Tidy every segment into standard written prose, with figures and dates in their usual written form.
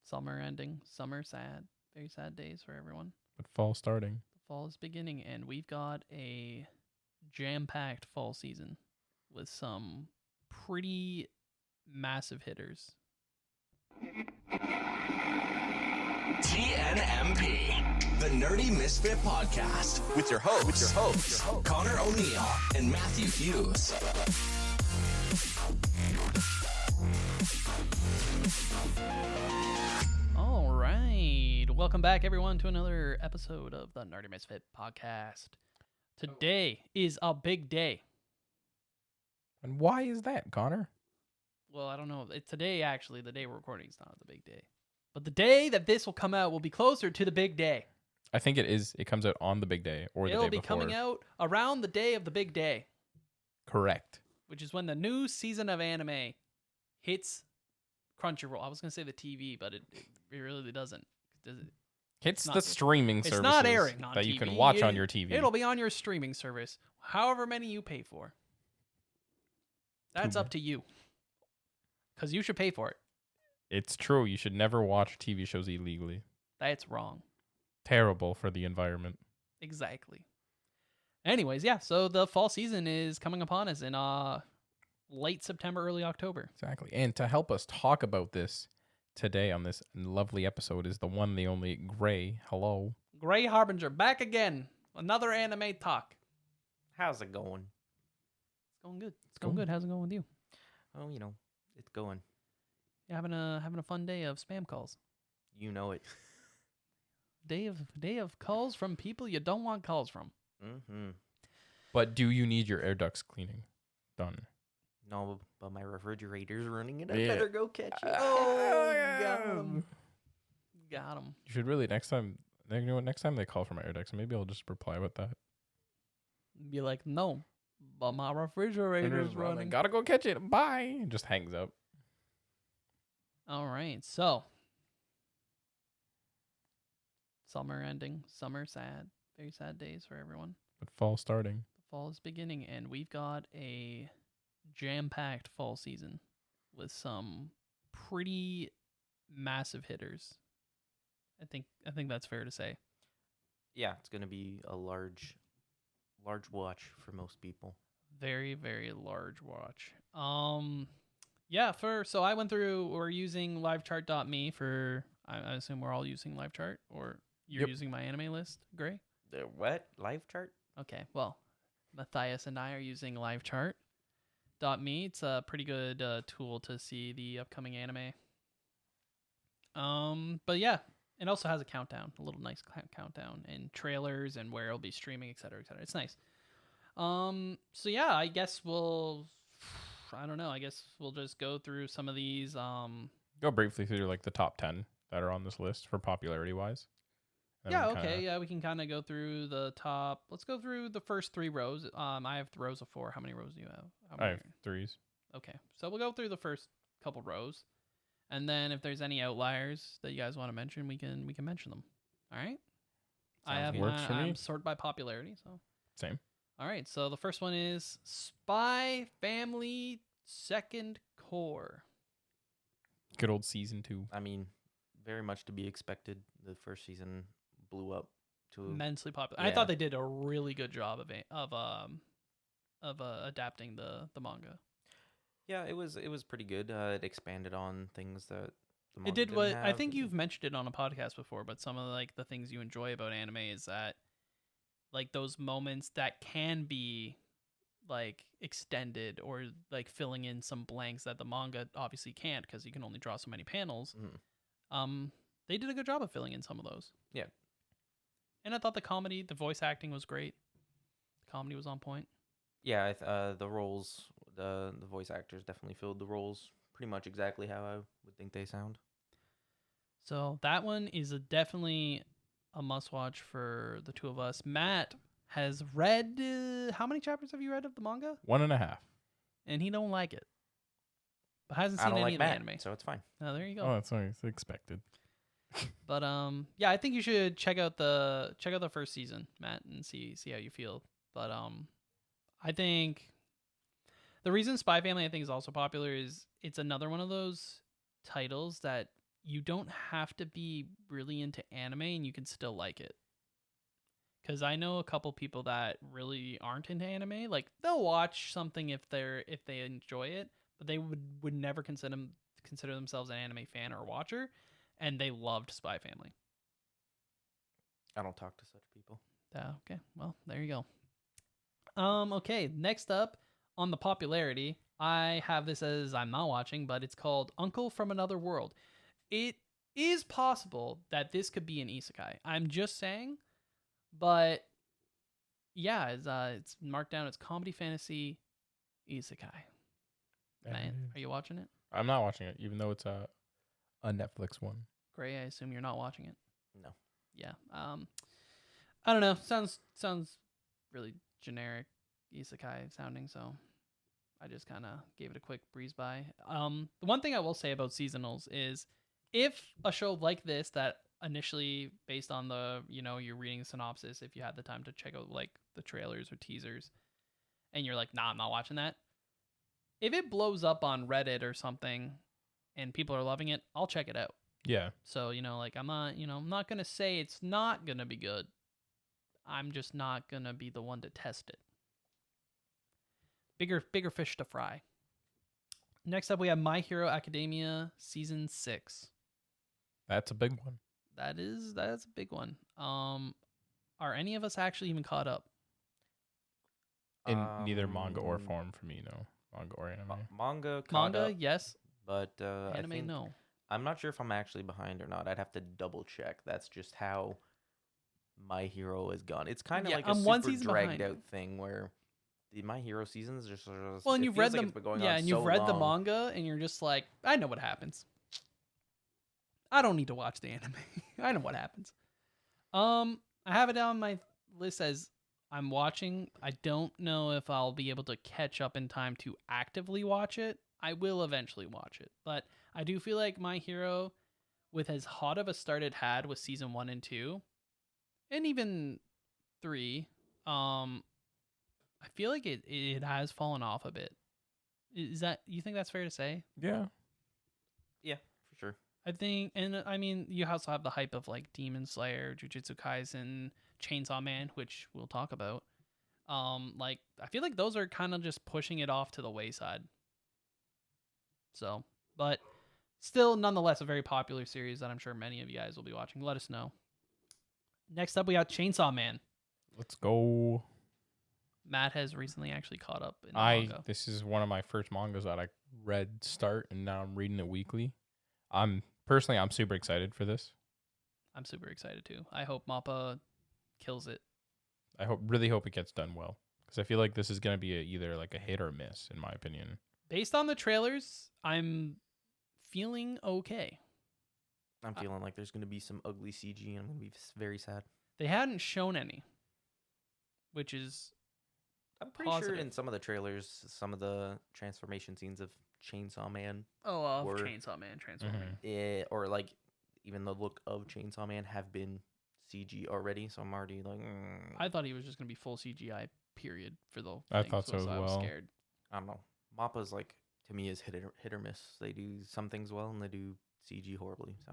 Summer ending. Summer sad. Very sad days for everyone. But fall starting. The fall is beginning, and we've got a jam-packed fall season with some pretty massive hitters. TNMP, the Nerdy Misfit Podcast, with your hosts, Connor O'Neill and Matthew Hughes. All right, welcome back, everyone, to another episode of the Nerdy Misfit Podcast. Today is a big day. And why is that, Connor? Well, I don't know. Today, actually, the day we're recording is not the big day. But the day that this will come out will be closer to the big day. I think it is. It comes out on the big day or the day before. It'll be coming out around the day of the big day. Correct. Which is when the new season of anime hits Crunchyroll. I was going to say the TV, but it really doesn't. Hits the streaming services it's not airing on that TV. You can watch on your TV. It'll be on your streaming service, however many you pay for. That's up to you. Because you should pay for it. It's true. You should never watch TV shows illegally. That's wrong. Terrible for the environment. Exactly. Anyways, yeah, so the fall season is coming upon us in late September, early October. Exactly. And to help us talk about this today on this lovely episode is the one, the only Gray. Hello. Gray Harbinger, back again. Another anime talk. How's it going? It's going good. It's going good. How's it going with you? Oh, it's going. You're having a fun day of spam calls. You know it. Day of calls from people you don't want calls from. Mm-hmm. But do you need your air ducts cleaning done? No, but my refrigerator's running and I Yeah. better go catch it. Got him. Got him. You should really next time. You know what? Next time they call for my air ducts, maybe I'll just reply with that. Be like, no, but my refrigerator's running. Gotta go catch it. Bye. It just hangs up. All right, so summer ending, summer sad, very sad days for everyone. But fall starting. The fall is beginning, and we've got a jam-packed fall season with some pretty massive hitters. I think that's fair to say. Yeah, it's gonna be a large watch for most people. Very, very large watch. Yeah, so I went through, we're using livechart.me for, I assume we're all using livechart, or you're using my anime list, Gray? The what? Live chart? Okay, well, Matthias and I are using livechart.me. It's a pretty good tool to see the upcoming anime. But yeah, it also has a countdown, a little nice countdown, and trailers and where it'll be streaming, et cetera, et cetera. It's nice. So yeah, I guess I don't know. I guess we'll just go through some of these. Go briefly through like the top 10 that are on this list for popularity wise. Yeah, okay. Yeah, we can kind of go through the top. Let's go through the first 3 rows. I have rows of 4. How many rows do you have? I have 3s. Okay, so we'll go through the first couple rows, and then if there's any outliers that you guys want to mention, we can mention them. All right. I'm sorted by popularity, so Same. All right, so the first one is Spy Family Second Core. Good old season 2. I mean, very much to be expected. The first season blew up to Immensely popular. Yeah. I thought they did a really good job of adapting the manga. Yeah, it was pretty good. It expanded on things that the manga It did didn't what I have. think you've mentioned it on a podcast before, but some of the things you enjoy about anime is that like those moments that can be like extended or like filling in some blanks that the manga obviously can't because you can only draw so many panels. They did a good job of filling in some of those. Yeah. And I thought the voice acting was great. The comedy was on point. Yeah, the roles, the voice actors definitely filled the roles pretty much exactly how I would think they sound. So that one is definitely a must-watch for the two of us. Matt has read... how many chapters have you read of the manga? 1.5. And he don't like it. But hasn't I seen don't any like of the Matt, anime. so it's fine. Oh, there you go. Oh, that's always expected. But yeah, I think you should check out the first season, Matt, and see how you feel. But I think the reason Spy Family I think is also popular is it's another one of those titles that you don't have to be really into anime and you can still like it. Because I know a couple people that really aren't into anime. Like they'll watch something if they enjoy it, but they would never consider themselves an anime fan or watcher, and they loved Spy Family. I don't talk to such people. Okay, well there you go. Okay, next up on the popularity, I have this as I'm not watching, but it's called Uncle from Another World. It is possible that this could be an isekai. I'm just saying, but yeah, it's marked down as comedy fantasy isekai. Man, are you watching it? I'm not watching it, even though it's a Netflix one. Gray, I assume you're not watching it. No. Yeah. I don't know. Sounds really generic isekai sounding, so I just kind of gave it a quick breeze by. The one thing I will say about seasonals is if a show like this that initially based on the, you're reading the synopsis, if you had the time to check out like the trailers or teasers and you're like, nah, I'm not watching that. If it blows up on Reddit or something and people are loving it, I'll check it out. Yeah. So, like I'm not going to say it's not going to be good. I'm just not going to be the one to test it. Bigger fish to fry. Next up, we have My Hero Academia Season 6. That's a big one. That's a big one. Are any of us actually even caught up? In neither manga or form for me, no. Manga or anime. Manga, yes. But Anime, no. I'm not sure if I'm actually behind or not. I'd have to double check. That's just how My Hero has gone. It's kind of like a one super season dragged behind. out thing where the My Hero seasons just Well, and it you've feels read like the it's been going yeah, on and so you've read the long. manga, and you're just like, I know what happens. I don't need to watch the anime. I know what happens. I have it on my list as I'm watching. I don't know if I'll be able to catch up in time to actively watch it. I will eventually watch it, but I do feel like My Hero, with as hot of a start it had with season 1 and 2, and even 3, I feel like it has fallen off a bit. Is that, you think that's fair to say? Yeah. Yeah, for sure. I think, and I mean, you also have the hype of like Demon Slayer, Jujutsu Kaisen, Chainsaw Man, which we'll talk about. Like I feel like those are kind of just pushing it off to the wayside. So, but still, nonetheless, a very popular series that I'm sure many of you guys will be watching. Let us know. Next up, we got Chainsaw Man. Let's go. Matt has recently actually caught up in the manga. This is one of my first mangas that I read start, and now I'm reading it weekly. I'm super excited for this. I'm super excited too. I hope Mappa kills it. I really hope it gets done well, because I feel like this is going to be either like a hit or a miss, in my opinion. Based on the trailers, I'm feeling okay. I'm feeling like there's going to be some ugly CG, and I'm going to be very sad. They hadn't shown any, which is I'm pretty positive. sure in some of the trailers, some of the transformation scenes of Chainsaw Man, Chainsaw Man transforming. or like even the look of Chainsaw Man have been CG already. So I'm already like, I thought he was just gonna be full CGI. Period for the. I thought so as I was well. scared. I don't know. Mappa's like, to me, is hit or miss. They do some things well and they do CG horribly. So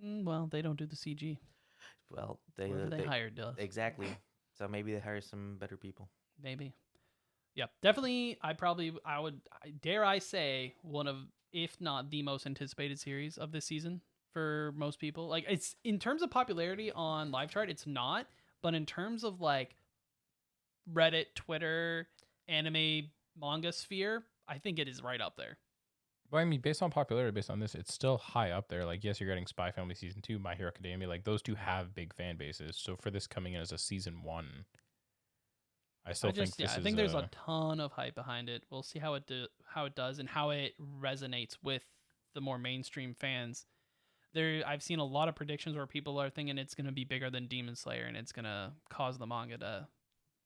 Well, they don't do the CG. well, Whoever they hired does. Exactly. So maybe they hire some better people. Maybe. Yep, definitely. I would dare I say one of, if not the most anticipated series of this season for most people. Like it's in terms of popularity on LiveChart, it's not, but in terms of like Reddit, Twitter, anime, manga sphere, I think it is right up there. But I mean, based on popularity, based on this, it's still high up there. Like, yes, you're getting Spy Family Season 2, My Hero Academia. Like, those two have big fan bases. So for this coming in as a Season 1, I think this I think there's a ton of hype behind it. We'll see how it does and how it resonates with the more mainstream fans. I've seen a lot of predictions where people are thinking it's going to be bigger than Demon Slayer and it's going to cause the manga to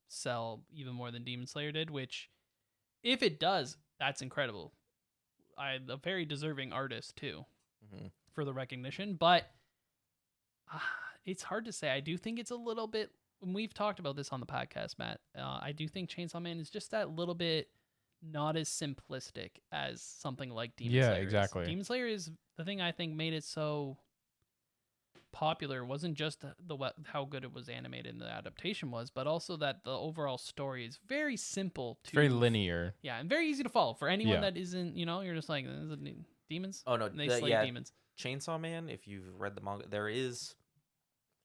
sell even more than Demon Slayer did, which if it does, that's incredible. A very deserving artist too, for the recognition, but it's hard to say. I do think it's a little bit, when we've talked about this on the podcast, Matt, I do think Chainsaw Man is just that little bit not as simplistic as something like Demon Yeah, Slayer is. exactly. Demon Slayer is the thing I think made it so popular wasn't just how good it was animated and the adaptation was, but also that the overall story is very simple to It's very linear. Yeah, and very easy to follow for anyone Yeah. that isn't, you're just like, "Is it demons?" Oh no, And they slay yeah, demons. Chainsaw Man. If you've read the manga, there is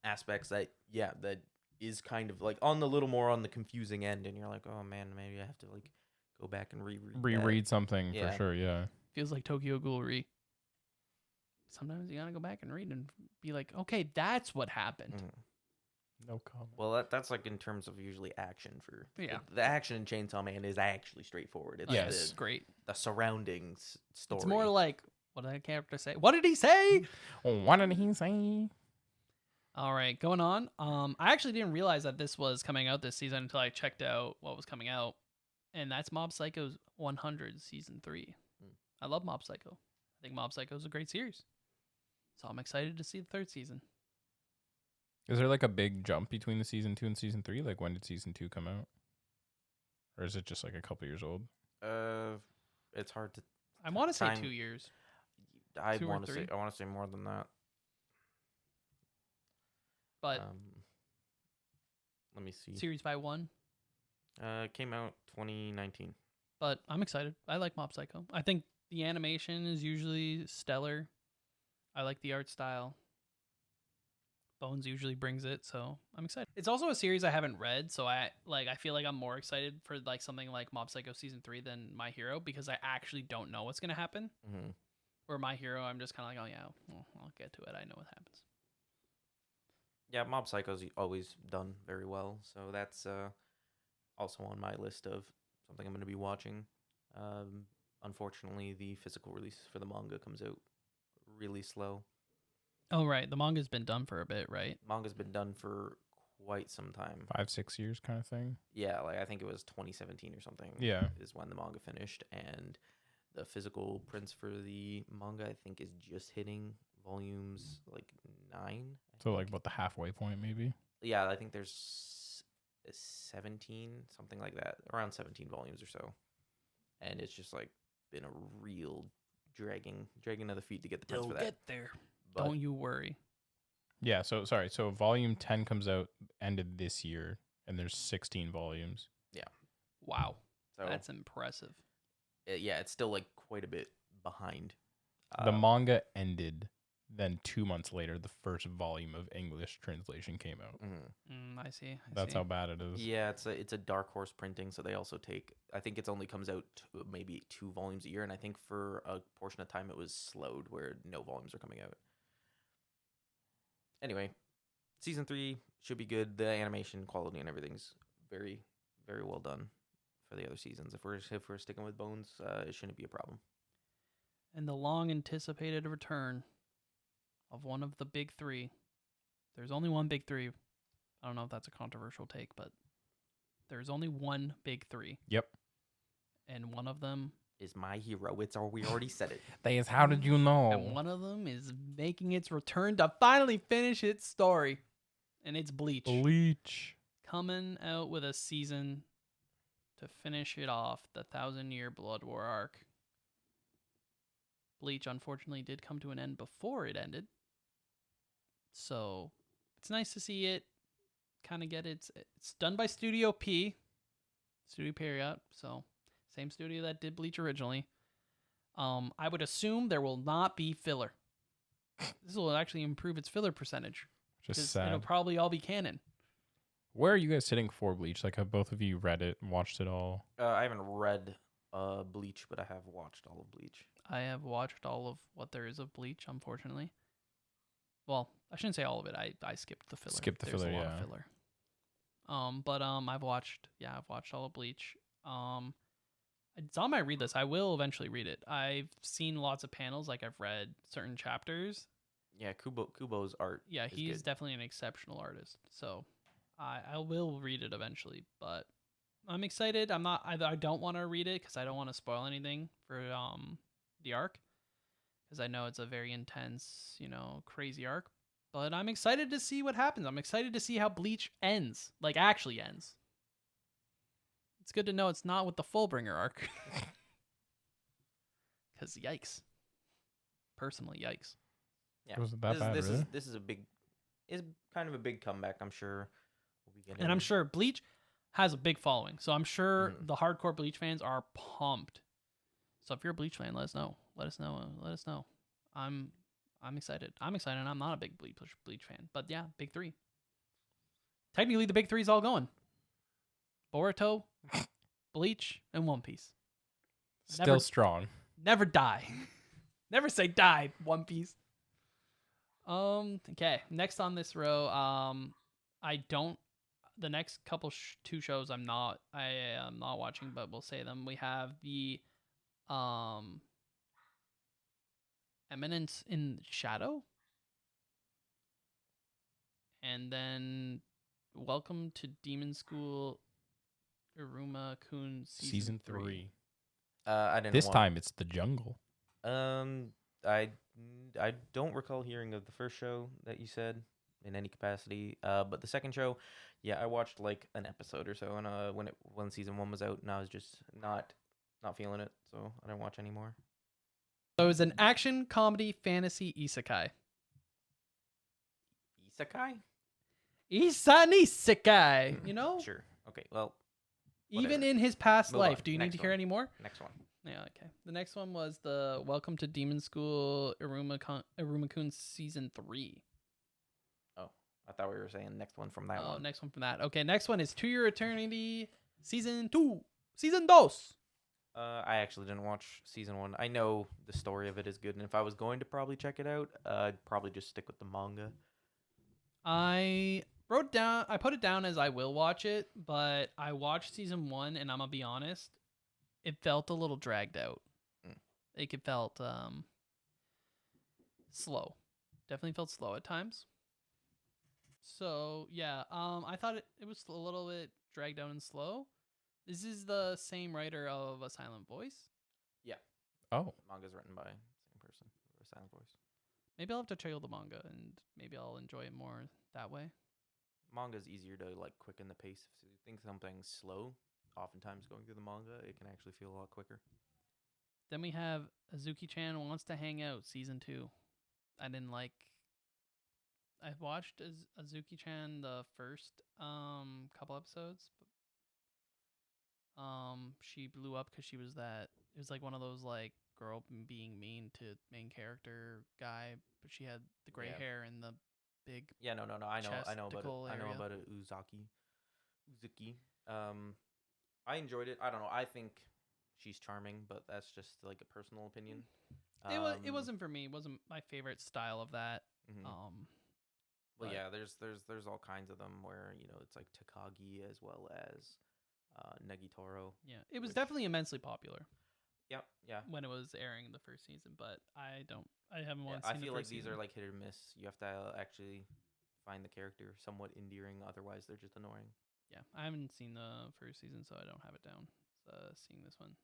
aspects that that is kind of like on the little more on the confusing end, and you're like, oh man, maybe I have to like go back and Reread something Yeah. for sure. Yeah. Feels like Tokyo Ghoul Re. Sometimes you gotta go back and read and be like, okay, that's what happened. No comment. Well, that's like in terms of usually action for Yeah. the action in Chainsaw Man is actually straightforward. It's Yes. It's great. the surroundings story. It's more like, what did that character say? What did he say? What did he say? All right, going on. I actually didn't realize that this was coming out this season until I checked out what was coming out, and that's Mob Psycho's 100 season 3. I love Mob Psycho. I think Mob Psycho is a great series, so I'm excited to see the 3rd season. Is there like a big jump between the season 2 and season 3? Like when did season 2 come out? Or is it just like a couple years old? It's hard to. I want to say Time- 2 years. I 2 or want to 3? say. I want to say more than that. But Let me see. series by 1. Came out 2019. But I'm excited. I like Mob Psycho. I think the animation is usually stellar. I like the art style. Bones usually brings it, so I'm excited. It's also a series I haven't read, so I feel like I'm more excited for like something like Mob Psycho season 3 than My Hero because I actually don't know what's gonna happen. Mm-hmm. Where My Hero, I'm just kind of like, oh yeah, well, I'll get to it. I know what happens. Yeah, Mob Psycho's always done very well, so that's also on my list of something I'm going to be watching. Unfortunately, the physical release for the manga comes out really slow. Oh right, the manga's been done for a bit, right? Manga's been done for quite some time. 5-6 years kind of thing. Yeah, like I think it was 2017 or something. Yeah. Is when the manga finished, and the physical prints for the manga I think is just hitting volumes like 9. So like what, the halfway point maybe? Yeah, I think there's 17, something like that, around 17 volumes or so, and it's just like been a real dragging of the feet to get the prints They'll for that. get there. But Don't you worry. Yeah, so sorry. So volume 10 comes out ended this year and there's 16 volumes. Wow, so that's impressive. yeah, it's still like quite a bit behind. The manga ended, then 2 months later the first volume of English translation came out. Mhm. I see. That's how bad it is. Yeah, it's a Dark Horse printing, so they also take. I think it's only comes out maybe 2 volumes a year, and I think for a portion of time it was slowed where no volumes are coming out. Anyway, season 3 should be good. The animation quality and everything's very, very well done for the other seasons. If we're sticking with Bones, it shouldn't be a problem. And the long anticipated return of one of the big 3. There's only one big 3. I don't know if that's a controversial take, but there's only one big 3. Yep. And one of them Is My Hero. It's all we already said it. Thais, how did you know? and one of them is making its return to finally finish its story. And it's Bleach. Bleach. Coming out with a season to finish it off, the 1,000-year Blood War arc. Bleach, unfortunately, did come to an end before it ended. So, it's nice to see it kind of get it's done by Studio P. Studio Period. So, same studio that did Bleach originally. I would assume there will not be filler. This will actually improve its filler percentage. Just 'Cause sad. it'll probably all be canon. Where are you guys sitting for Bleach? Like, have both of you read it, watched it all? I haven't read Bleach, but I have watched all of Bleach. I have watched all of what there is of Bleach, unfortunately. Well, I shouldn't say all of it. I skipped the filler. Skipped the There's filler, a lot yeah. of filler. But I've watched all of Bleach. It's on my read list. I will eventually read it. I've seen lots of panels, like I've read certain chapters. Yeah, Kubo's art. Yeah, is he's good. definitely an exceptional artist. So I will read it eventually, but I'm excited. I don't want to read it because I don't want to spoil anything for the arc, because I know it's a very intense, crazy arc. But I'm excited to see what happens. I'm excited to see how Bleach ends, like actually ends. It's good to know it's not with the Fullbringer arc. Because yikes. Personally, yikes. Yeah, Was it that bad, this really? is kind of a big comeback. I'm sure we'll be getting. And I'm sure Bleach has a big following. So I'm sure Mhm. the hardcore Bleach fans are pumped. So if you're a Bleach fan, let us know. Let us know. Let us know. I'm excited. I'm excited. I'm not a big Bleach fan. But yeah, big three. Technically, the big three is all going. Boruto, Bleach, and One Piece. Still Never- strong. Never die. Never say die, One Piece. Okay. Next on this row, I don't. The next couple two shows I am not watching, but we'll say them. We have the Eminence in Shadow, and then Welcome to Demon School, Iruma Kun season 3. I didn't. This time it's the jungle. I don't recall hearing of the first show that you said in any capacity. But the second show, yeah, I watched like an episode or so, and when season 1 was out, and I was just not feeling it, so I didn't watch anymore. So it's an action comedy fantasy isekai. Isekai? Isekai, you know? Sure. Okay. Well, Even whatever. in his past Move life. on. Do you need Next to hear one. any more? next one. Yeah, okay. The next one was the Welcome to Demon School Iruma-kun season 3. Oh, I thought we were saying next one from that one. Next one from that. Okay, next one is To Your Eternity season 2. Season 2. I actually didn't watch season 1. I know the story of it is good, and if I was going to probably check it out, I'd probably just stick with the manga. I put it down as I will watch it, but I watched season 1 and I'm gonna be honest, it felt a little dragged out. Mm. Like it felt slow. Definitely felt slow at times. So yeah, I thought it was a little bit dragged out and slow. This is the same writer of A Silent Voice. Yeah. Oh, Manga's written by same person for a silent voice. Maybe I'll have to check out the manga and maybe I'll enjoy it more that way. Manga's easier to like quicken the pace. If you think something's slow, oftentimes going through the manga, it can actually feel a lot quicker. Then we have Azuki-chan Wants to Hang Out season 2. I watched Azuki-chan the first couple episodes. She blew up because she was it was like one of those like girl being mean to main character guy, but she had the gray Yeah. hair and the big. Yeah, no. I know Chesticle I know area. about it. Uzuki. I enjoyed it. I don't know. I think she's charming, but that's just like a personal opinion. It wasn't for me. It wasn't my favorite style of that. Mhm. Well, Well, yeah. There's all kinds of them where it's like Takagi as well as Negitoro. yeah, it was which- definitely immensely popular Yeah. when it was airing the first season, but I haven't Yeah, seen I the feel first like these season. are like hit or miss. You have to actually find the character somewhat endearing, otherwise they're just annoying. Yeah, I haven't seen the first season, so I don't have it down. Seeing this one.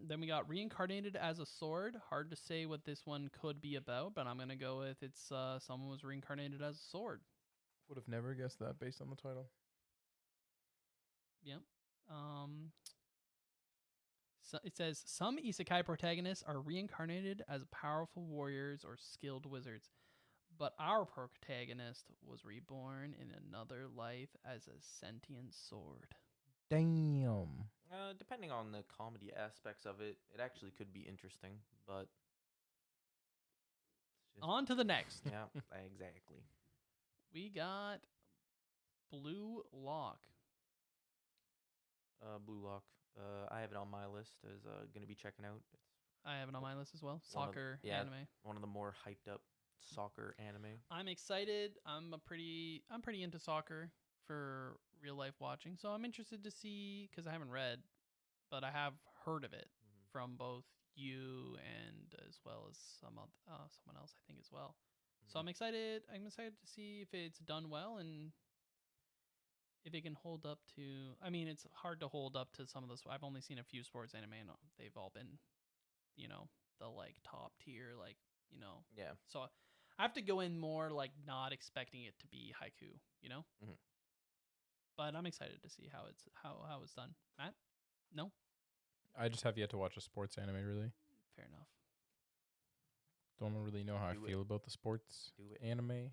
Then we got Reincarnated as a Sword. Hard to say what this one could be about, but I'm gonna go with it's someone was reincarnated as a sword. would have never guessed that based on the title. Yep. So it says some isekai protagonists are reincarnated as powerful warriors or skilled wizards, but our protagonist was reborn in another life as a sentient sword. Damn. Depending on the comedy aspects of it, it actually could be interesting, but it's just- On to the next. yeah, exactly. We got Blue Lock. Blue Lock. I have it on my list as gonna be checking out. It's I have it on my list as well. One of- Soccer yeah. anime. one of the more hyped up soccer anime. I'm excited. I'm pretty into soccer for real life watching. So I'm interested to see because I haven't read, but I have heard of it Mhm. from both you and as well as someone else I think as well. So Mhm. I'm excited. I'm excited to see if it's done well and if it can hold up to. I mean, it's hard to hold up to some of those. I've only seen a few sports anime and they've all been, the like top tier, like Yeah. So I have to go in more like not expecting it to be haiku, but I'm excited to see how it's done. Matt, no, I just have yet to watch a sports anime. Really, fair enough. don't really know how Do I it. feel about the sports Do it. anime.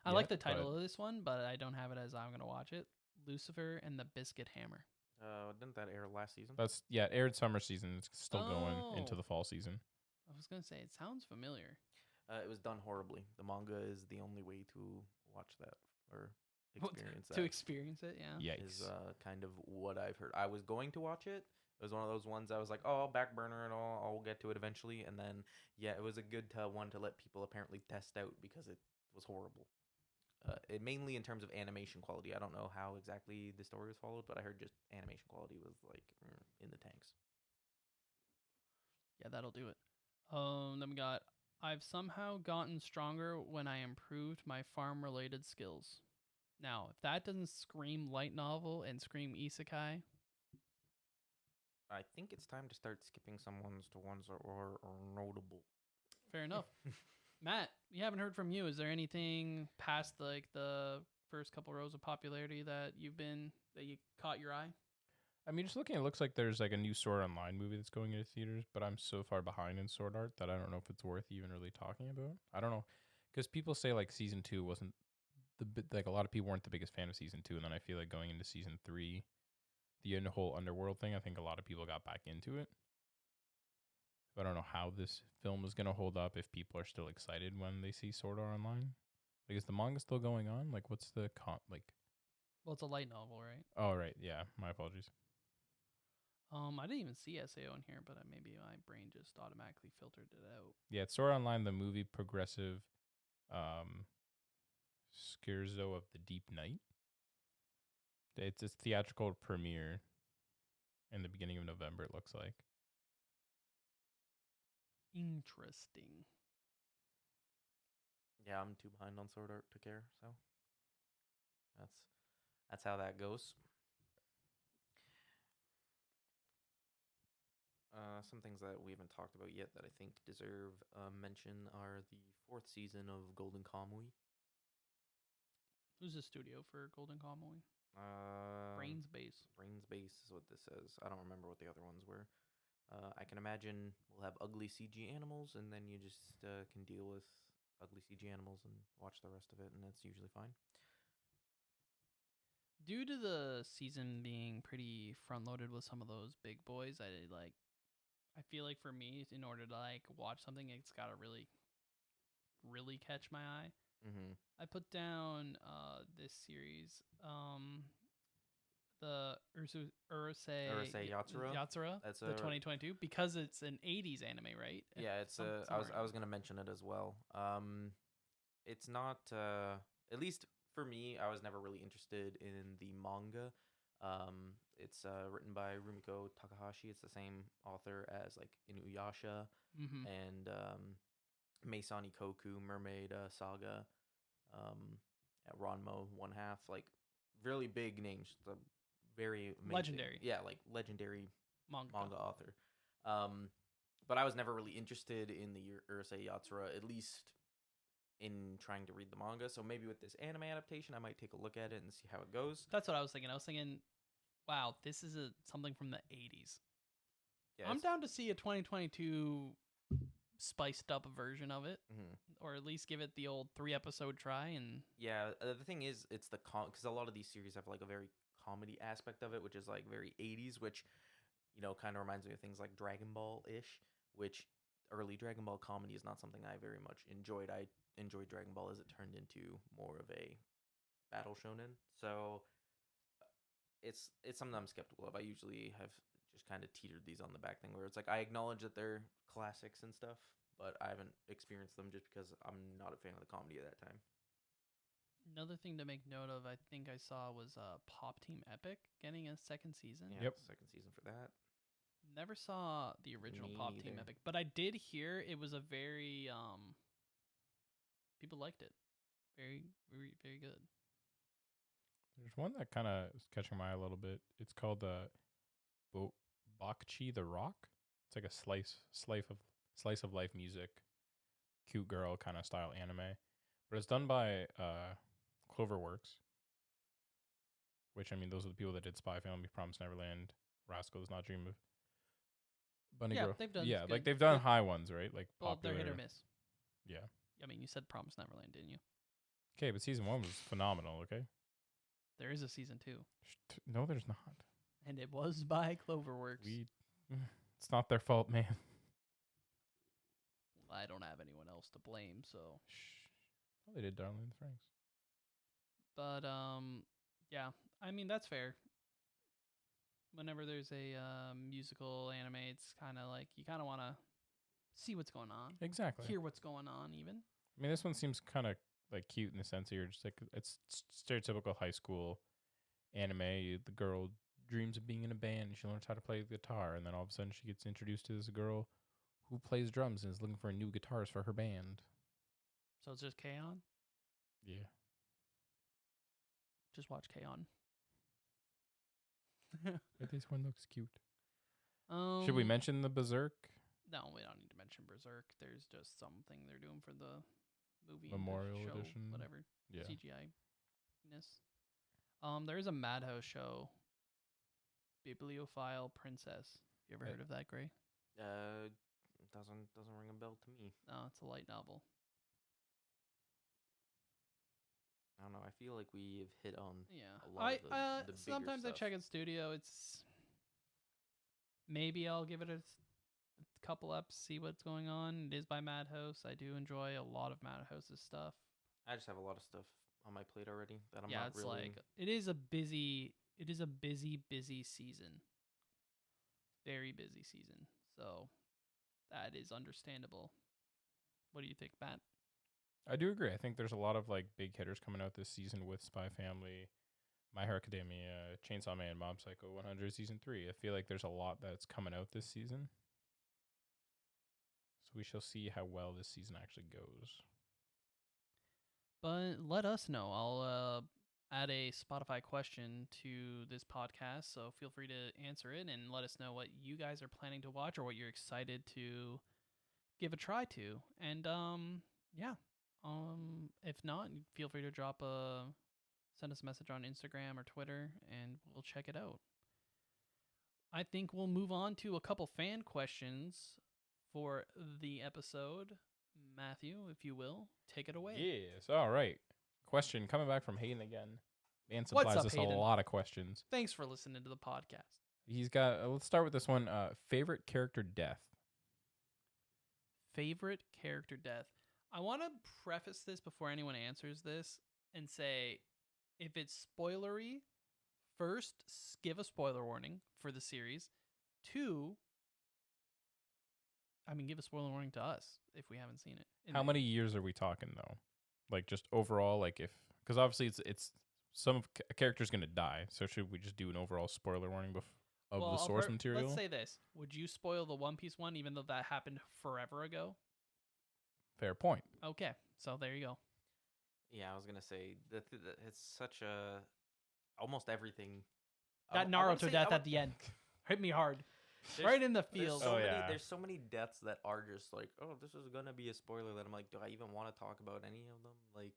I like yet, the title but of this one, but I don't have it as I'm gonna watch it. Lucifer and the Biscuit Hammer. Didn't that air last season? That's it aired summer season. It's still going into Oh. the fall season. I was gonna say it sounds familiar. It was done horribly. The manga is the only way to watch that or experience To that. experience it, yeah. Yikes. Is kind of what I've heard. I was going to watch it. It was one of those ones I was like, oh, I'll back burner and I'll get to it eventually. And then, yeah, it was a good one to let people apparently test out because it was horrible. It mainly in terms of animation quality. I don't know how exactly the story was followed, but I heard just animation quality was like in the tanks. Yeah, that'll do it. Then we got I've somehow gotten stronger when I improved my farm related skills. Now, if that doesn't scream light novel and scream isekai, I think it's time to start skipping some ones to ones that are notable. fair enough. Matt, we haven't heard from you. Is there anything past like the first couple rows of popularity that you caught your eye? I mean, just looking, it looks like there's like a new Sword Online movie that's going into theaters, but I'm so far behind in Sword Art that I don't know if it's worth even really talking about. I don't know, because people say like season 2 wasn't like a lot of people weren't the biggest fan of season 2, and then I feel like going into season 3, the whole underworld thing, I think a lot of people got back into it. So I don't know how this film is gonna hold up if people are still excited when they see Sword Art Online. Like, is the manga still going on? Like, what's the Well, it's a light novel, right? Oh, right, yeah. My apologies. I didn't even see SAO in here, but maybe my brain just automatically filtered it out. Yeah, it's Sword Art Online, the movie progressive Scherzo of the Deep Night. It's its theatrical premiere in the beginning of November, it looks like. Interesting. Yeah, I'm too behind on Sword Art to care, so that's how that goes. Some things that we haven't talked about yet that I think deserve mention are the 4th season of Golden Kamuy. Who's the studio for Golden Kamuy? Brains Base. Brains Base is what this says. I don't remember what the other ones were. I can imagine we'll have ugly CG animals, and then you just can deal with ugly CG animals and watch the rest of it, and it's usually fine. Due to the season being pretty front loaded with some of those big boys, I feel like for me, in order to like watch something, it's gotta really, really catch my eye. Mm-hmm. I put down this series, the Urusei Yatsura? Yatsura, That's the 2022, because it's an 80s anime, right? Yeah, it's I was gonna mention it as well. It's not at least for me. I was never really interested in the manga. It's written by Rumiko Takahashi. It's the same author as like Inuyasha Mm-hmm. and Meisani Koku, Mermaid Saga, Ranma One Half. Like really big names. The very amazing, Legendary. Yeah, like legendary Manga. author. But I was never really interested in the Urusei Yatsura, at least in trying to read the manga. So maybe with this anime adaptation, I might take a look at it and see how it goes. That's what I was thinking. I was thinking, wow, this is something from the 80s. Yeah, I'm down to see a 2022 spiced up version of it, or at least give it the old 3-episode try. And yeah, the thing is, it's the because a lot of these series have like a very comedy aspect of it, which is like very 80s, which kind of reminds me of things like Dragon Ball ish, which early Dragon Ball comedy is not something I very much enjoyed. I enjoyed Dragon Ball as it turned into more of a battle shonen. So it's something I'm skeptical of. I usually have just kind of teetered these on the back thing where it's like I acknowledge that they're classics and stuff, but I haven't experienced them just because I'm not a fan of the comedy at that time. another thing to make note of, I think I saw, was Pop Team Epic getting a 2nd season. Yeah, Yep. second season for that. Never saw the original Me Pop Team neither. Epic, but I did hear it was a very people liked it. Very, very, very good. There's one that kind of is catching my eye a little bit. It's called Bakchi the Rock. It's like a slice of life music, cute girl kind of style anime, but it's done by Cloverworks. which, I mean, those are the people that did Spy Family, Promise Neverland, Rascals, Not Dream of Bunny Yeah, Girl. they've done Yeah, like good- they've done good- high ones, right? Like Well, popular. they're hit or miss. Yeah. I mean, you said Promise Neverland, didn't you? Okay, but season 1 was phenomenal. Okay. There is a season 2, No, there's not. and it was by Cloverworks. It's not their fault, man. I don't have anyone else to blame, so. Oh, they did Darling in the Franks. But yeah, I mean that's fair. Whenever there's a musical anime, it's kind of like you kind of want to see what's going on, Exactly. hear what's going on, even. I mean, this one seems kind of like cute in the sense that you're just like it's stereotypical high school anime. The girl dreams of being in a band. And she learns how to play the guitar, and then all of a sudden she gets introduced to this girl who plays drums and is looking for a new guitarist for her band. So it's just K-On? Yeah. Just watch K-On. But this one looks cute. Should we mention the Berserk No, we don't need to mention Berserk. There's just something they're doing for the movie Memorial and the show, edition? whatever. Yeah. CGI-ness. There is a Madhouse show, Bibliophile Princess. You ever heard of that, Gray? Doesn't ring a bell to me. No, it's a light novel. I don't know. I feel like we've hit on Yeah, a lot of the bigger sometimes I stuff. check in studio. It's maybe I'll give it a couple ups, see what's going on. It is by Madhouse. I do enjoy a lot of Madhouse's stuff. I just have a lot of stuff on my plate already that I'm Yeah, not it's really. like it is a busy season. Very busy season. So that is understandable. What do you think, Matt? I do agree. I think there's a lot of like big hitters coming out this season with Spy Family, My Hero Academia, Chainsaw Man, Mob Psycho 100 season 3. I feel like there's a lot that's coming out this season. So we shall see how well this season actually goes. But let us know. I'll add a Spotify question to this podcast, so feel free to answer it and let us know what you guys are planning to watch or what you're excited to give a try to. And yeah. If not, feel free to send us a message on Instagram or Twitter, and we'll check it out. I think we'll move on to a couple fan questions for the episode. Matthew, if you will, take it away. Yes. All right. Question coming back from Hayden again. Man What's supplies up, us Hayden? a lot of questions. Thanks for listening to the podcast. He's got, let's start with this one. Favorite character death? Favorite character death. I want to preface this before anyone answers this and say, if it's spoilery, first, give a spoiler warning for the series. 2, I mean, give a spoiler warning to us if we haven't seen it. How many years are we talking though? Like just overall, like because obviously it's some a character's gonna die. So should we just do an overall spoiler warning of the source material? Let's say this: would you spoil the One Piece one, even though that happened forever ago? Fair point. Okay, so there you go. Yeah, I was gonna say it's such a almost everything. That Naruto death at the end hit me hard, right in the field. There's so many deaths that are just like, oh, this is gonna be a spoiler. That I'm like, do I even want to talk about any of them? Like,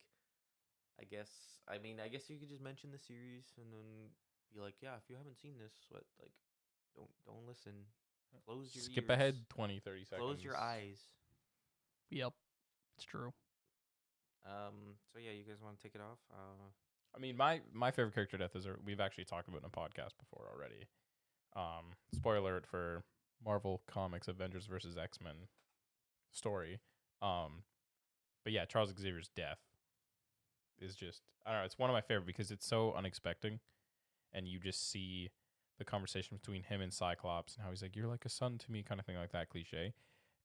I guess you could just mention the series and then be like, yeah, if you haven't seen this, don't listen. Close your Skip ears. ahead 20, 30 seconds. Close your eyes. Yep, it's true. So yeah, you guys want to take it off? I mean, my favorite character death is we've actually talked about in a podcast before already. Spoiler alert for Marvel Comics Avengers versus X-Men story. But yeah, Charles Xavier's death is just, I don't know, it's one of my favorite because it's so unexpected, and you just see the conversation between him and Cyclops and how he's like, "You're like a son to me," kind of thing, like that cliche,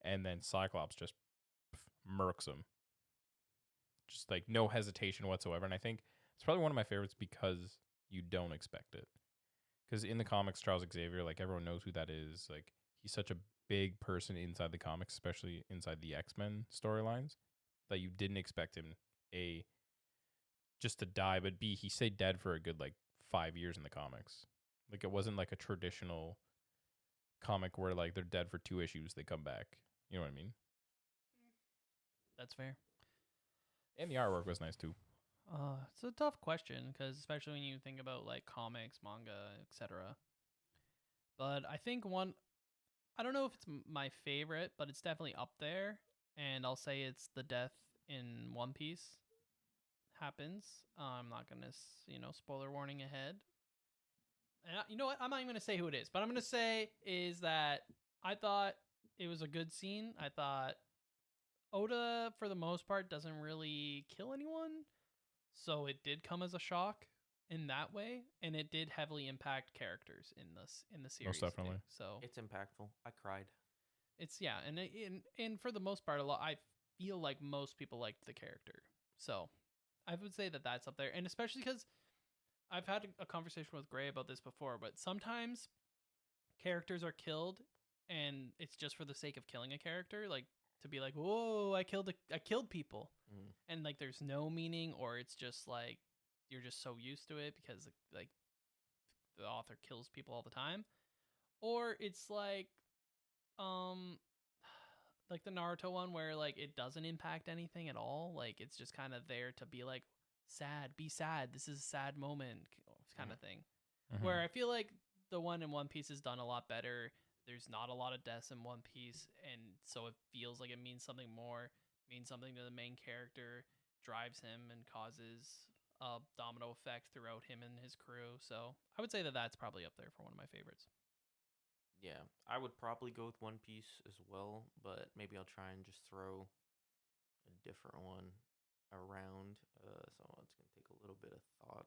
and then Cyclops just murks him, just like no hesitation whatsoever. And I think it's probably one of my favorites because you don't expect it. Because in the comics, Charles Xavier, like everyone knows who that is. Like he's such a big person inside the comics, especially inside the X-Men storylines, that you didn't expect him A, just to die, but B, he stayed dead for a good like 5 years in the comics. Like it wasn't like a traditional comic where like they're dead for 2 issues, they come back. You know what I mean? That's fair. And the artwork was nice too. It's a tough question because especially when you think about like comics, manga, etc. But I think one, I don't know if it's my favorite, but it's definitely up there. And I'll say it's the death in One Piece happens. I'm not gonna, spoiler warning ahead. And you know what? I'm not even gonna say who it is, but I'm gonna say is that I thought it was a good scene. I thought Oda, for the most part, doesn't really kill anyone, so it did come as a shock in that way, and it did heavily impact characters in the series. Most definitely. Too. So It's impactful. I cried. it's and for the most part, I feel like most people liked the character. So I would say that that's up there, and especially because I've had a conversation with Gray about this before, but sometimes characters are killed, and it's just for the sake of killing a character, like to be like, "Whoa, I killed people," and like there's no meaning, or it's just like you're just so used to it because like the author kills people all the time, or it's um like the Naruto one where like it doesn't impact anything at all, like it's just kind of there to be like be sad, this is a sad moment kind of thing. Mm-hmm. Where I feel like the one in One Piece is done a lot better. There's not a lot of deaths in One Piece, and so it feels like it means something more, means something to the main character, drives him and causes a domino effect throughout him and his crew. So I would say that that's probably up there for one of my favorites. Yeah, I would probably go with One Piece as well, but maybe I'll try and just throw a different one around. So it's gonna take a little bit of thought.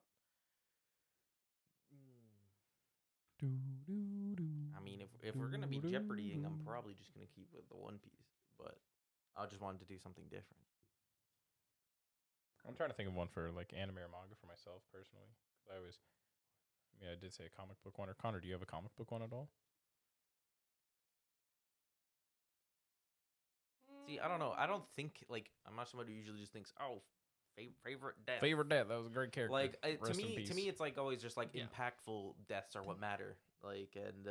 I mean, if we're gonna be Jeopardying, I'm probably just gonna keep with the One Piece, but I just wanted to do something different. I'm trying to think of one for like anime or manga for myself personally. Because I did say a comic book one. Or Connor, do you have a comic book one at all? See, I don't know. I don't think like I'm not somebody who usually just thinks, oh, favorite death. Favorite death. That was a great character. Like to Rest in me, peace. it's like always just like Yeah. impactful deaths are what matter. Like and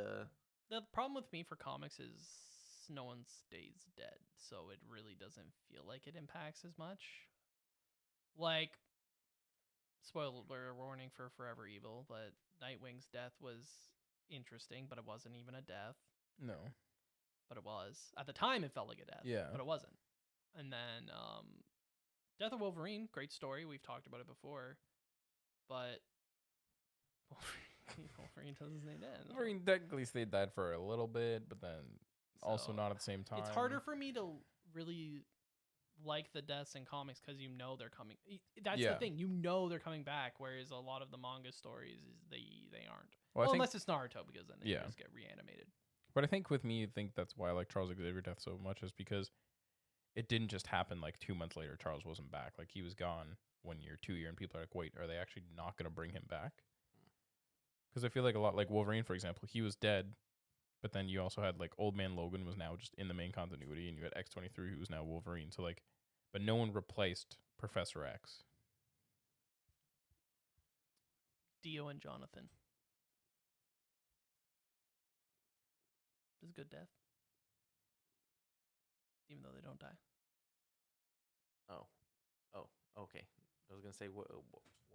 The problem with me for comics is no one stays dead, so it really doesn't feel like it impacts as much. Like, spoiler warning for Forever Evil, but Nightwing's death was interesting, but it wasn't even a death. No. But it was. At the time, it felt like a death. Yeah. But it wasn't. And then Death of Wolverine, great story. We've talked about it before. But Wolverine doesn't stay dead. Wolverine technically stayed dead for a little bit, but then also not at the same time. It's harder for me to really like the deaths in comics because you know they're coming. That's the thing. You know they're coming back, whereas a lot of the manga stories, they aren't. Well, unless it's Naruto, because then they just get reanimated. But I think with me, I think that's why I like Charles Xavier death so much, is because it didn't just happen like 2 months later. Charles wasn't back. Like he was gone 1 year, 2 year, and people are like, wait, are they actually not going to bring him back? Because I feel like a lot, like Wolverine, for example, he was dead, but then you also had like Old Man Logan was now just in the main continuity, and you had X-23 who was now Wolverine. So like, but no one replaced Professor X. Dio and Jonathan. Is a good death. Even though they don't die. Oh, okay. I was gonna say what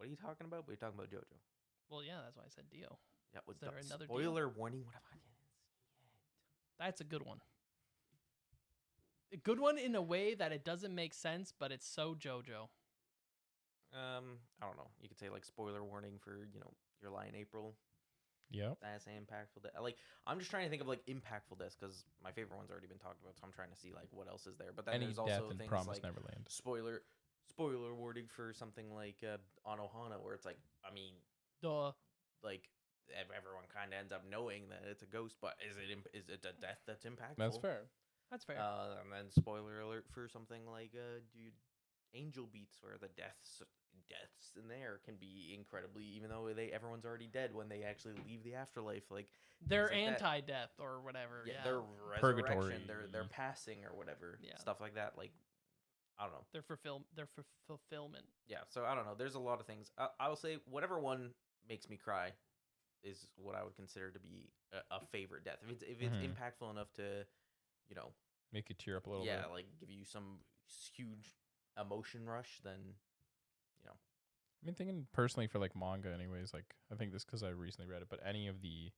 are you talking about? But you're talking about JoJo. Well, yeah, that's why I said Dio. Yeah, with Is there another spoiler warning. What if I didn't see That's a good one. A good one in a way that it doesn't make sense, but it's so JoJo. I don't know. You could say like spoiler warning for Your Lie in April. Yep. That's an impactful death. Like I'm just trying to think of like impactful deaths because my favorite one's already been talked about. So I'm trying to see like what else is there. But then Any there's death also in things Promise like Neverland. spoiler warning for something like Anohana, where it's like Duh. like everyone kind of ends up knowing that it's a ghost, but is it a death that's impactful? That's fair. That's fair. And then spoiler alert for something like Angel Beats, where the deaths in there can be incredibly, even though everyone's already dead when they actually leave the afterlife. Like they're like anti-death or whatever. Yeah. Their Purgatory. resurrection, their passing or whatever. Yeah. Stuff like that. Like I don't know. They're for fulfillment. Yeah. So I don't know. There's a lot of things. I will say whatever one makes me cry is what I would consider to be a favorite death. If it's impactful enough to, make you tear up a little bit. Yeah, like give you some huge emotion rush, then I mean, thinking personally for like manga, anyways. Like, I think this because I recently read it, but any of the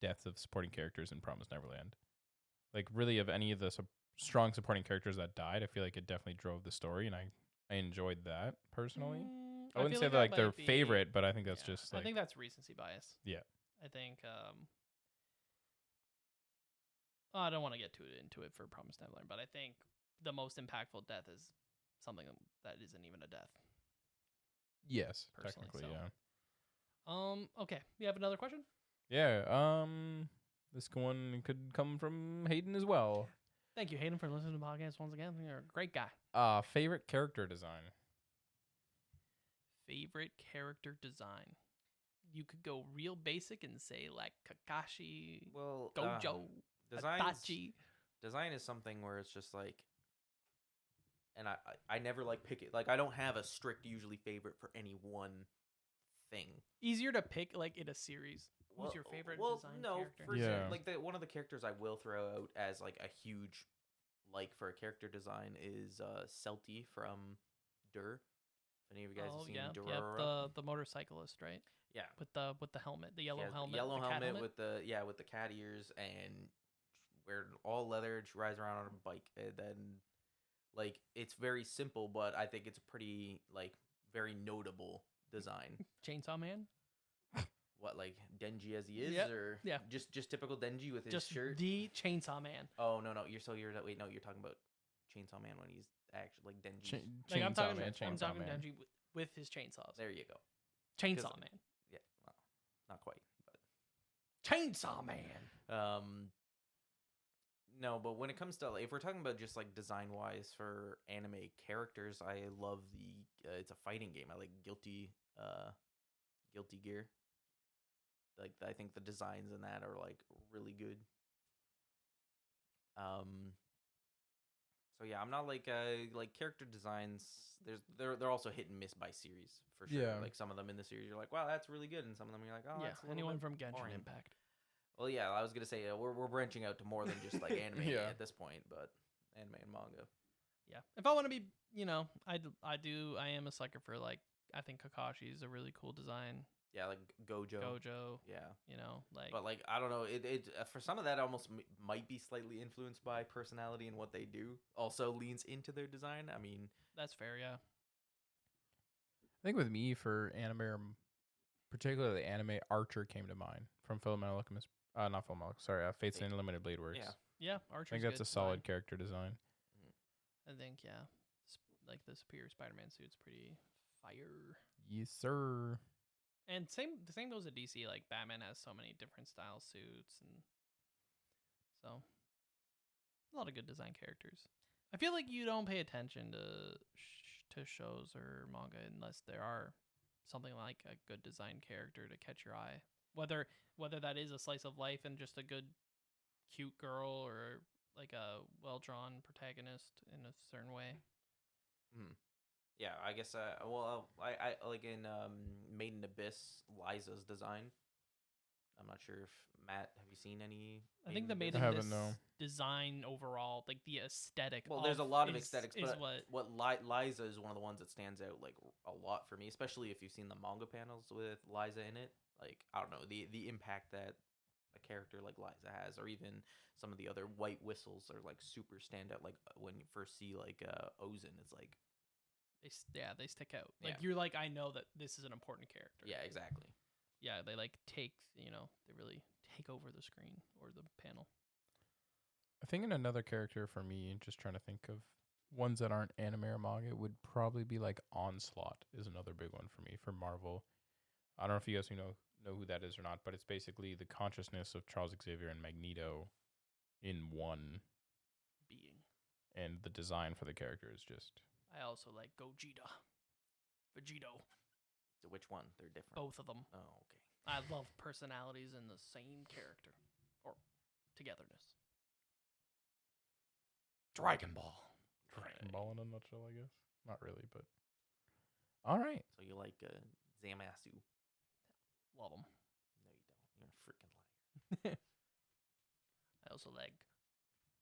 deaths of supporting characters in Promised Neverland, like really of any of the strong supporting characters that died, I feel like it definitely drove the story, and I enjoyed that personally. I wouldn't feel say like they're that like their might be- favorite, but I think that's yeah, just I like think that's recency bias. Yeah. I think I don't want to get too into it for Promised Neverland, but I think the most impactful death is something that isn't even a death. yes, Personally, technically, so. yeah. Okay. You have another question? Yeah. This one could come from Hayden as well. Thank you, Hayden, for listening to the podcast once again. You're a great guy. Favorite character design. Favorite character design. You could go real basic and say like Kakashi, Well, Gojo, Itachi. design is something where it's just like, and I never like pick it. Like I don't have a strict usually favorite for any one thing. Easier to pick like in a series. Who's your favorite design character? For Yeah. like one of the characters I will throw out as like a huge like for a character design is Celti from Dur. If any of you guys have seen Durarara. the motorcyclist, right? Yeah. With the helmet, the yellow She has the helmet, yellow the cat helmet with the cat ears and wear all leather. She rides around on a bike, and then like it's very simple, but I think it's a pretty like very notable design. Chainsaw Man. What, like Denji as he is, Yep. or Yeah. just typical Denji with his Just shirt? the Chainsaw Man. Oh no, you're talking about Chainsaw Man when he's actually like Denji. Like, I'm talking Chainsaw Man. Denji with his chainsaws. There you go. Chainsaw Man. Yeah, well, not quite, but Chainsaw Man. no, but when it comes to if we're talking about just like design wise for anime characters, I love the it's a fighting game. I like Guilty Gear. Like I think the designs in that are like really good. So yeah, I'm not like character designs. They're also hit and miss by series for sure. Yeah. Like some of them in the series, you're like, wow, that's really good, and some of them you're like, oh, Yeah. that's a little Anyone bit from Genshin boring. Impact. Well, yeah, I was gonna say we're branching out to more than just like anime Yeah. at this point, but anime and manga. Yeah. If I want to be, I am a sucker for like. I think Kakashi is a really cool design. Yeah, like Gojo. Yeah. But like I don't know, it for some of that almost might be slightly influenced by personality and what they do. Also leans into their design. I mean, that's fair, yeah. I think with me for anime, particularly anime, Archer came to mind from Fullmetal Alchemist. Not Fullmetal. Sorry, Fate's Unlimited Blade Works. Yeah. Yeah, I Archer's think that's good a solid design. character design. I think, yeah. Like the Superior Spider-Man suit's pretty fire. Yes, sir. And the same goes to DC. Like Batman has so many different style suits, and so a lot of good design characters. I feel like you don't pay attention to shows or manga unless there are something like a good design character to catch your eye. Whether that is a slice of life and just a good, cute girl, or like a well drawn protagonist in a certain way. Yeah, I guess. I like in Made in Abyss, Liza's design. I'm not sure if Matt, have you seen any? I think the Made I in haven't, Abyss no. design overall, like the aesthetic. Well, there's a lot of aesthetics, is but Liza is one of the ones that stands out like a lot for me, especially if you've seen the manga panels with Liza in it. Like I don't know the impact that a character like Liza has, or even some of the other white whistles are like super stand out. Like when you first see like Ozen, it's like. They stick out. Like Yeah. you're like, I know that this is an important character. Yeah, exactly. Yeah, they like take, they really take over the screen or the panel. I think in another character for me, just trying to think of ones that aren't anime or manga, would probably be like Onslaught is another big one for me for Marvel. I don't know if you guys know who that is or not, but it's basically the consciousness of Charles Xavier and Magneto in one being. And the design for the character is just. I also like Vegito. So which one? They're different. Both of them. Oh, okay. I love personalities in the same character or togetherness. Dragon Ball. Dragon Ball in a nutshell, I guess. Not really, but. All right. So you like Zamasu? Love them. No, you don't. You're a freaking liar. I also like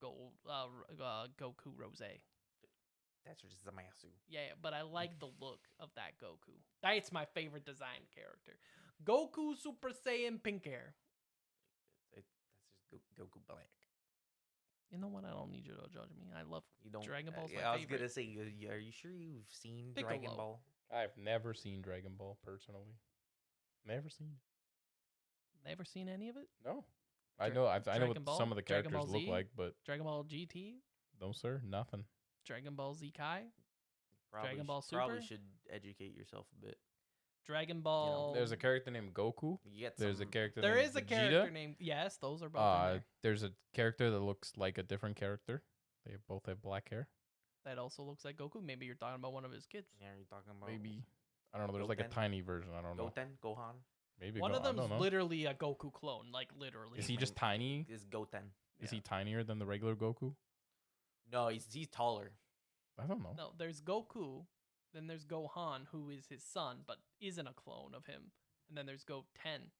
Goku Rose. That's just Zamasu. Yeah, but I like the look of that Goku. That's my favorite design character. Goku Super Saiyan pink hair. That's just Goku Black. You know what? I don't need you to judge me. I love You don't. Dragon Ball's my I was favorite. gonna say, are you sure you've seen Piccolo. Dragon Ball? I've never seen Dragon Ball personally. Never seen it. Never seen any of it? No. Dra- I know what Dragon Ball? some of the Dragon characters Ball look Z? like, but Dragon Ball GT? no, sir, nothing. Dragon Ball Z Kai? Probably Dragon Ball Probably Super? should educate yourself a bit. Dragon Ball. There's a character named Goku. You get There's a some- character There named is a Vegeta. character named. Yes, those are both in there. There's a character that looks like a different character. They both have black hair. That also looks like Goku. Maybe you're talking about one of his kids. Yeah, you're talking about Maybe. I don't know. There's like a Goten? tiny version. I don't know. Goten, Gohan. Maybe One of I don't them's know. literally a Goku clone. Like, literally. Is he just tiny? Is Goten? Is Yeah. he tinier than the regular Goku? No, he's taller. I don't know. No, there's Goku. Then there's Gohan, who is his son, but isn't a clone of him. And then there's Goten,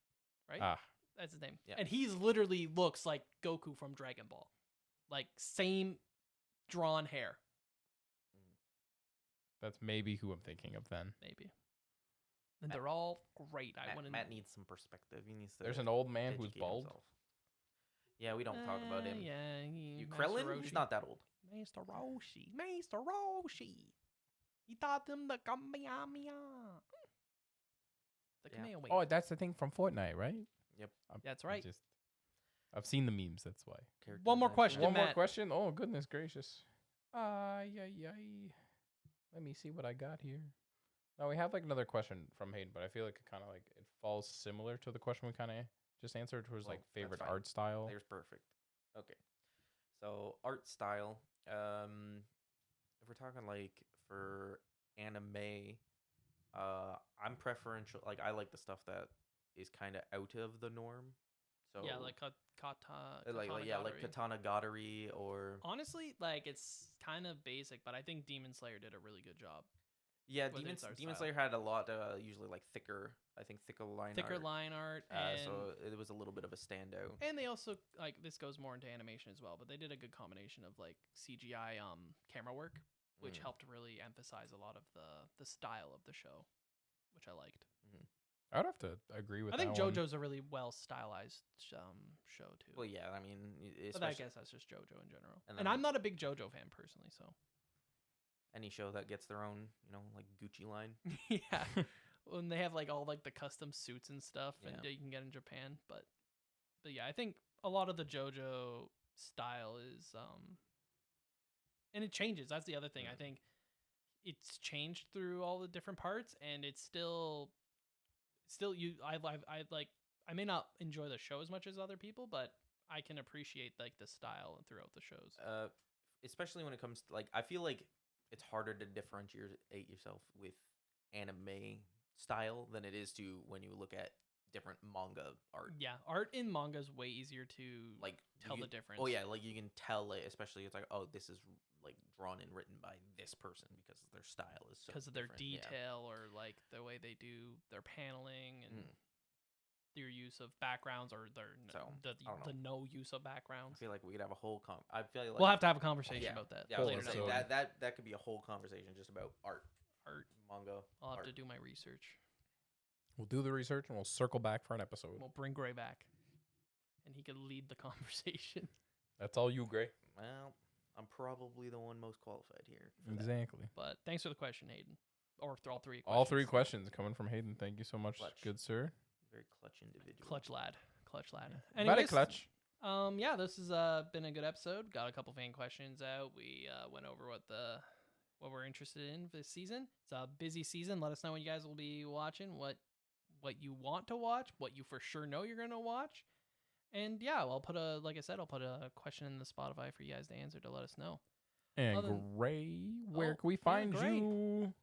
right? Ah, That's his name. Yeah. And he's literally looks like Goku from Dragon Ball. Like, same drawn hair, that's maybe who I'm thinking of then. maybe. And Matt- they're all great. I Matt, wouldn't. Matt needs some perspective. He needs to. There's an old man who's educate bald. himself. Yeah, we don't talk about him. Yeah, You Master Krillin? Roshi. He's not that old. Master Roshi. Master Roshi. He taught them the Kamehameha. The Yeah. Kamehameha wave. Oh, that's the thing from Fortnite, right? Yep. That's right. I've seen the memes. That's why. One more question. One more Matt. question. Oh goodness gracious. Let me see what I got here. Now we have like another question from Hayden, but I feel like it kind of like it falls similar to the question we kind of just answered, which was like Well, that's favorite fine. art style. There's perfect. Okay. So art style. If we're talking like for anime, I'm preferential. Like I like the stuff that is kind of out of the norm. So Yeah, like like Katana Godari or Honestly, like it's kind of basic, but I think Demon Slayer did a really good job. yeah, with its art Demon style. Slayer had a lot usually like thicker line Thicker art. line art, and So it was a little bit of a standout. and they also like this goes more into animation as well, but they did a good combination of like CGI camera work, which Mm. helped really emphasize a lot of the style of the show, which I liked. I would have to agree with I think that one. JoJo's a really well stylized show too. Well, yeah, I mean, but I especially guess that's just JoJo in general. And And then I'm not a big JoJo fan personally, so any show that gets their own, like Gucci line. yeah. When they have like all like the custom suits and stuff, and Yeah. you can get in Japan, but yeah, I think a lot of the JoJo style is and it changes. That's the other thing. I think it's changed through all the different parts, and it's still I may not enjoy the show as much as other people, but I can appreciate like the style and throughout the shows. Especially when it comes to like, I feel like it's harder to differentiate yourself with anime style than it is to when you look at different manga art. Yeah, art in manga is way easier to Like tell you- the difference. Oh yeah, like you can tell it, especially it's like, oh, this is like drawn and written by this person because their style is so because of their different. Yeah. detail or like the way they do their paneling and Mm. their use of backgrounds or So, I don't the know. no use of I backgrounds. feel like we could have a whole I feel like We'll have to have a conversation yeah, about that Yeah, I was later gonna down say, the road. that could be a whole conversation just about art, manga. I'll have art. to do my research. We'll do the research and we'll circle back for an episode. We'll bring Gray back, and he could lead the conversation. That's all you, Gray. Well, I'm probably the one most qualified here. for that. Exactly. But thanks for the question, Hayden. Or all three. All three questions coming from Hayden. Thank you so much, Clutch. good sir. Very clutch individual. Clutch lad. Very Anyways, clutch. Yeah, this has been a good episode. Got a couple fan questions out. We went over what we're interested in this season. It's a busy season. Let us know when you guys will be watching, what you want to watch, what you for sure know you're gonna watch. And yeah, I'll put a question in the Spotify for you guys to answer to let us know. And other- Gray, where Oh, can we yeah, find Gray. you?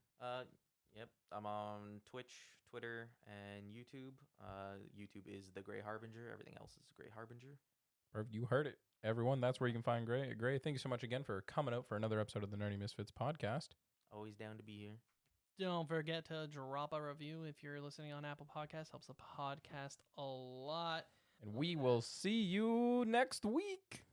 Yep. I'm on Twitch, Twitter, and YouTube. YouTube is the Gray Harbinger. Everything else is Gray Harbinger. Perfect. You heard it, everyone. That's where you can find Gray. Gray, thank you so much again for coming out for another episode of the Nerdy Misfits podcast. Always down to be here. Don't forget to drop a review if you're listening on Apple Podcasts. Helps the podcast a lot. And we will see you next week.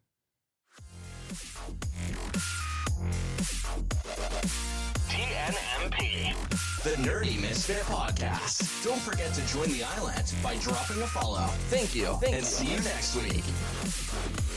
TNMP, the Nerdy Misfit Podcast. Don't forget to join the island by dropping a follow. Thank you, and see you next week.